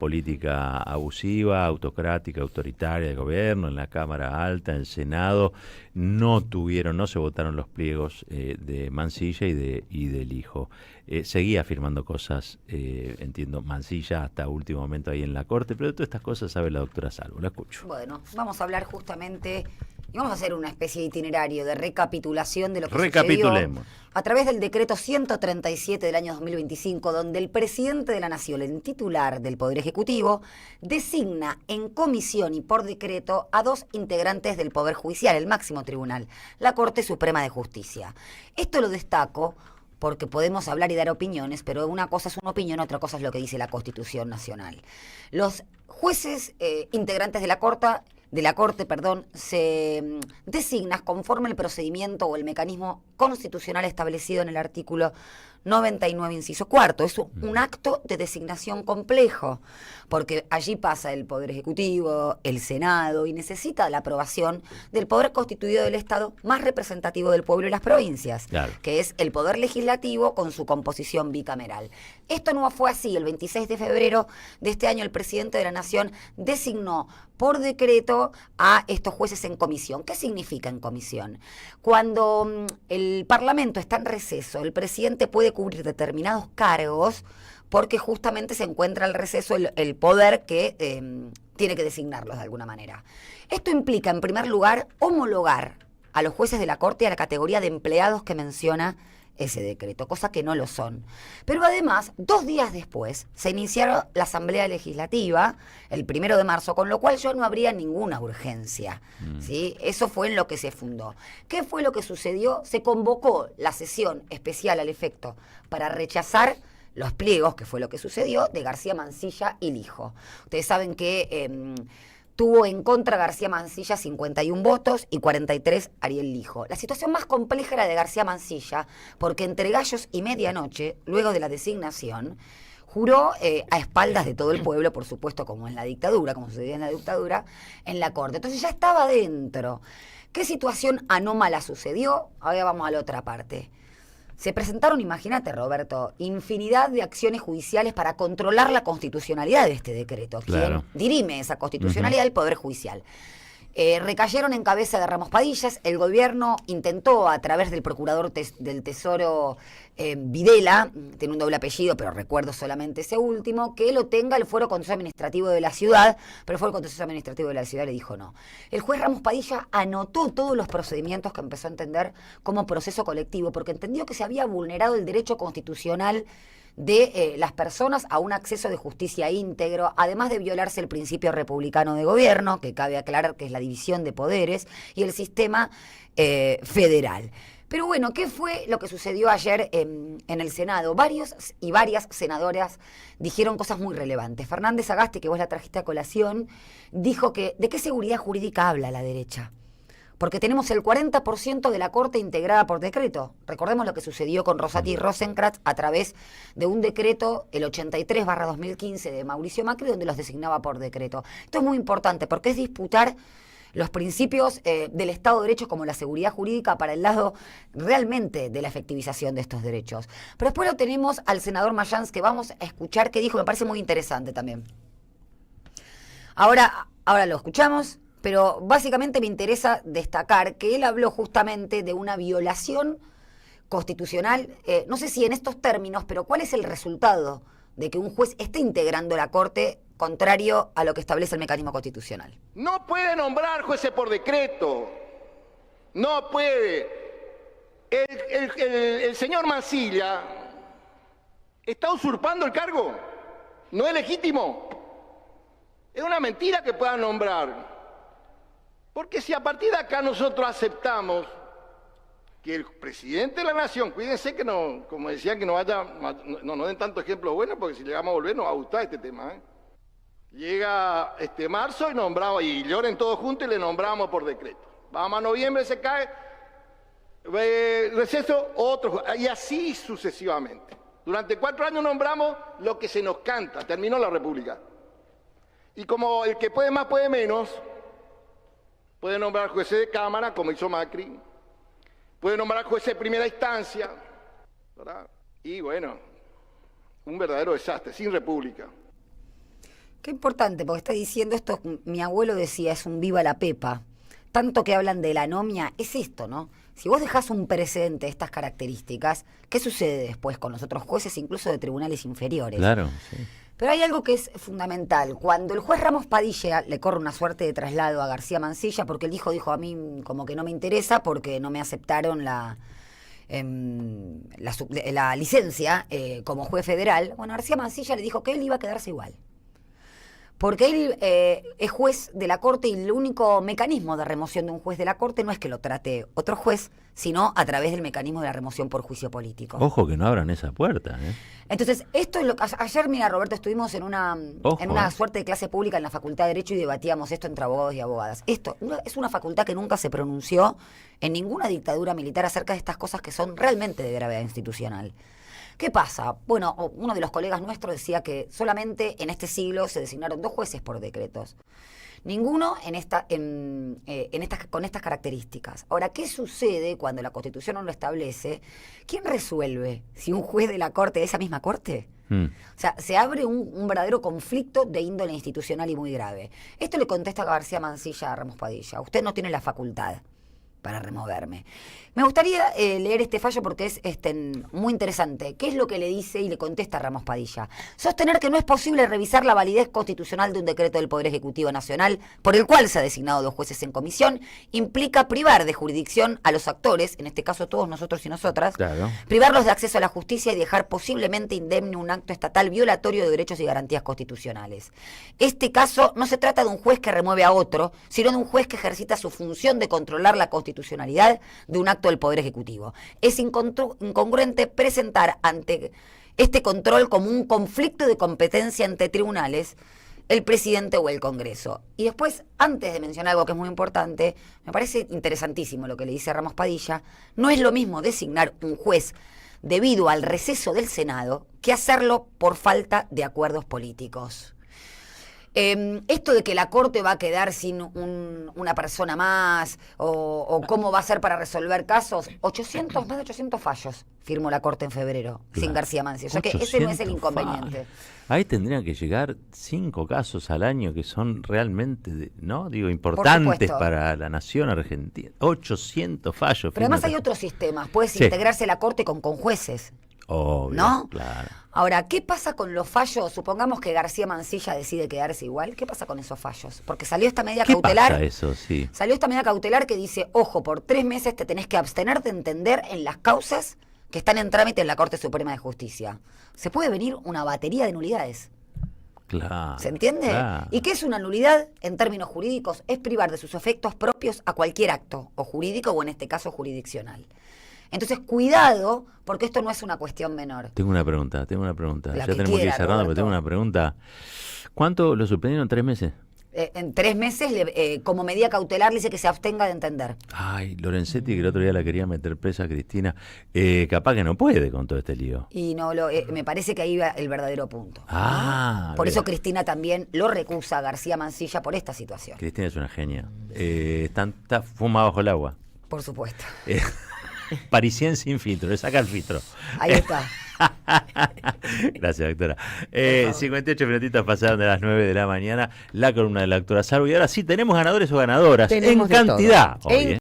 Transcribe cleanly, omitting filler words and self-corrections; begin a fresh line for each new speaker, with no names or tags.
política abusiva, autocrática, autoritaria del gobierno, en la Cámara Alta, en el Senado, no se votaron los pliegos de Mansilla y del hijo. Seguía firmando cosas, entiendo, Mansilla hasta último momento ahí en la Corte, pero de todas estas cosas sabe la doctora Salvo, la escucho.
Bueno, vamos a hablar justamente, y vamos a hacer una especie de itinerario de recapitulación de lo que sucedió a través del decreto 137 del año 2025, donde el presidente de la Nación, el titular del Poder Ejecutivo, designa en comisión y por decreto a 2 integrantes del Poder Judicial, el máximo tribunal, la Corte Suprema de Justicia. Esto lo destaco porque podemos hablar y dar opiniones, pero una cosa es una opinión, otra cosa es lo que dice la Constitución Nacional. Los jueces integrantes de la Corte, se designan conforme el procedimiento o el mecanismo constitucional establecido en el artículo 99, inciso cuarto. Es un acto de designación complejo, porque allí pasa el Poder Ejecutivo, el Senado, y necesita la aprobación del poder constituido del Estado más representativo del pueblo y las provincias, claro, que es el Poder Legislativo con su composición bicameral. Esto no fue así. El 26 de febrero de este año el presidente de la Nación designó por decreto a estos jueces en comisión. ¿Qué significa en comisión? Cuando el Parlamento está en receso, el presidente puede cubrir determinados cargos porque justamente se encuentra al receso el poder que tiene que designarlos de alguna manera. Esto implica, en primer lugar, homologar a los jueces de la Corte a la categoría de empleados que menciona ese decreto, cosa que no lo son. Pero además, 2 días después, se iniciaron la Asamblea Legislativa, el 1 de marzo, con lo cual ya no habría ninguna urgencia, ¿sí? Eso fue en lo que se fundó. ¿Qué fue lo que sucedió? Se convocó la sesión especial al efecto para rechazar los pliegos, que fue lo que sucedió, de García Mansilla y Lijo. Ustedes saben que tuvo en contra García Mansilla 51 votos y 43 Ariel Lijo. La situación más compleja era de García Mansilla, porque entre gallos y medianoche, luego de la designación, juró a espaldas de todo el pueblo, por supuesto, como en la dictadura, como sucedía en la dictadura, en la Corte. Entonces ya estaba dentro. ¿Qué situación anómala sucedió? Ahora vamos a la otra parte. Se presentaron, imagínate, Roberto, infinidad de acciones judiciales para controlar la constitucionalidad de este decreto.
Claro.
¿Quién dirime esa constitucionalidad? El Poder Judicial. Recayeron en cabeza de Ramos Padillas. El gobierno intentó, a través del procurador del Tesoro Videla, tiene un doble apellido, pero recuerdo solamente ese último, que lo tenga el Fuero Contencioso Administrativo de la ciudad, pero el Fuero Contencioso Administrativo de la ciudad le dijo no. El juez Ramos Padilla anotó todos los procedimientos que empezó a entender como proceso colectivo, porque entendió que se había vulnerado el derecho constitucional de las personas a un acceso de justicia íntegro, además de violarse el principio republicano de gobierno, que cabe aclarar que es la división de poderes, y el sistema federal. Pero bueno, ¿qué fue lo que sucedió ayer en el Senado? Varios y varias senadoras dijeron cosas muy relevantes. Fernández Agaste, que vos la trajiste a colación, dijo que ¿de qué seguridad jurídica habla la derecha? Porque tenemos el 40% de la Corte integrada por decreto. Recordemos lo que sucedió con Rosati y Rosenkrantz a través de un decreto, el 83/2015 de Mauricio Macri, donde los designaba por decreto. Esto es muy importante porque es disputar los principios del Estado de Derecho como la seguridad jurídica para el lado realmente de la efectivización de estos derechos. Pero después lo tenemos al senador Mayans, que vamos a escuchar qué dijo, me parece muy interesante también. Ahora lo escuchamos. Pero básicamente me interesa destacar que él habló justamente de una violación constitucional, no sé si en estos términos, pero ¿cuál es el resultado de que un juez esté integrando la Corte contrario a lo que establece el mecanismo constitucional?
No puede nombrar jueces por decreto, no puede. El señor Mansilla está usurpando el cargo, no es legítimo. Es una mentira que puedan nombrar. Porque si a partir de acá nosotros aceptamos que el presidente de la Nación, cuídense que no, como decían, que no den tanto ejemplo bueno, porque si llegamos a volver nos va a gustar este tema, ¿eh? Llega marzo y nombramos, y lloren todos juntos y le nombramos por decreto. Vamos a noviembre, se cae, receso, otro, y así sucesivamente. Durante 4 años nombramos lo que se nos canta, terminó la República. Y como el que puede más puede menos, puede nombrar jueces de Cámara, como hizo Macri, puede nombrar jueces de primera instancia, ¿verdad? Y bueno, un verdadero desastre, sin República.
Qué importante, porque está diciendo esto, mi abuelo decía, es un viva la pepa. Tanto que hablan de la anomia, es esto, ¿no? Si vos dejás un precedente de estas características, ¿qué sucede después con los otros jueces, incluso de tribunales inferiores?
Claro, sí.
Pero hay algo que es fundamental. Cuando el juez Ramos Padilla le corre una suerte de traslado a García Mansilla, porque él dijo, a mí como que no me interesa porque no me aceptaron la licencia como juez federal, bueno, García Mansilla le dijo que él iba a quedarse igual. Porque él es juez de la Corte y el único mecanismo de remoción de un juez de la Corte no es que lo trate otro juez, sino a través del mecanismo de la remoción por juicio político.
Ojo que no abran esa puerta, ¿eh?
Entonces, esto es lo que ayer, mira, Roberto, estuvimos en una suerte de clase pública en la Facultad de Derecho y debatíamos esto entre abogados y abogadas. Esto es una facultad que nunca se pronunció en ninguna dictadura militar acerca de estas cosas que son realmente de gravedad institucional. ¿Qué pasa? Bueno, uno de los colegas nuestros decía que solamente en este siglo se designaron 2 jueces por decretos. Ninguno con estas características. Ahora, ¿qué sucede cuando la Constitución no lo establece? ¿Quién resuelve? ¿Si un juez de la Corte de esa misma Corte? O sea, se abre un verdadero conflicto de índole institucional y muy grave. Esto le contesta García Mansilla a Ramos Padilla. Usted no tiene la facultad para removerme. Me gustaría leer este fallo porque es muy interesante. ¿Qué es lo que le dice y le contesta Ramos Padilla? Sostener que no es posible revisar la validez constitucional de un decreto del Poder Ejecutivo Nacional por el cual se ha designado 2 jueces en comisión implica privar de jurisdicción a los actores, en este caso todos nosotros y nosotras,
claro,
privarlos de acceso a la justicia y dejar posiblemente indemne un acto estatal violatorio de derechos y garantías constitucionales. Este caso no se trata de un juez que remueve a otro, sino de un juez que ejercita su función de controlar la constitucionalidad de un acto del Poder Ejecutivo. Es incongruente presentar ante este control como un conflicto de competencia entre tribunales, el presidente o el Congreso. Y después, antes de mencionar algo que es muy importante, me parece interesantísimo lo que le dice Ramos Padilla, no es lo mismo designar un juez debido al receso del Senado que hacerlo por falta de acuerdos políticos. Esto de que la Corte va a quedar sin una persona más o cómo va a ser para resolver casos, más de 800 fallos firmó la Corte en febrero, claro, sin García Mansilla. O sea que ese no es el inconveniente.
Fallos. Ahí tendrían que llegar 5 casos al año que son realmente, ¿no? Digo, importantes para la nación argentina. 800 fallos.
Pero además hay otros sistemas. Puedes integrarse la Corte con jueces.
Obvio,
¿no?
Claro.
Ahora, ¿qué pasa con los fallos? Supongamos que García Mansilla decide quedarse igual. ¿Qué pasa con esos fallos? Porque salió esta medida cautelar.
Pasa eso? Sí.
Salió esta medida cautelar que dice, ojo, por 3 meses te tenés que abstener de entender en las causas que están en trámite en la Corte Suprema de Justicia. Se puede venir una batería de nulidades.
Claro.
¿Se entiende?
Claro.
¿Y qué es una nulidad? En términos jurídicos, es privar de sus efectos propios a cualquier acto, o jurídico o en este caso jurisdiccional. Entonces, cuidado, porque esto no es una cuestión menor.
Tengo una pregunta. Ya tenemos que ir cerrando,
Roberto.
pero tengo una pregunta. ¿Cuánto lo suspendieron? ¿3 meses?
En 3 meses, como medida cautelar, le dice que se abstenga de entender.
Ay, Lorenzetti, que el otro día la quería meter presa a Cristina, capaz que no puede con todo este lío.
Y no me parece que ahí va el verdadero punto. Por
bien.
eso Cristina también lo recusa a García Mansilla por esta situación.
Cristina es una genia. Está fuma bajo el agua.
Por supuesto.
Parisien sin filtro, le saca el filtro.
Ahí está.
Gracias, doctora. 58 minutitos pasaron de las 9 de la mañana. La columna de la doctora Sarbo. Y ahora sí, tenemos ganadores o ganadoras.
Tenemos
en cantidad.
en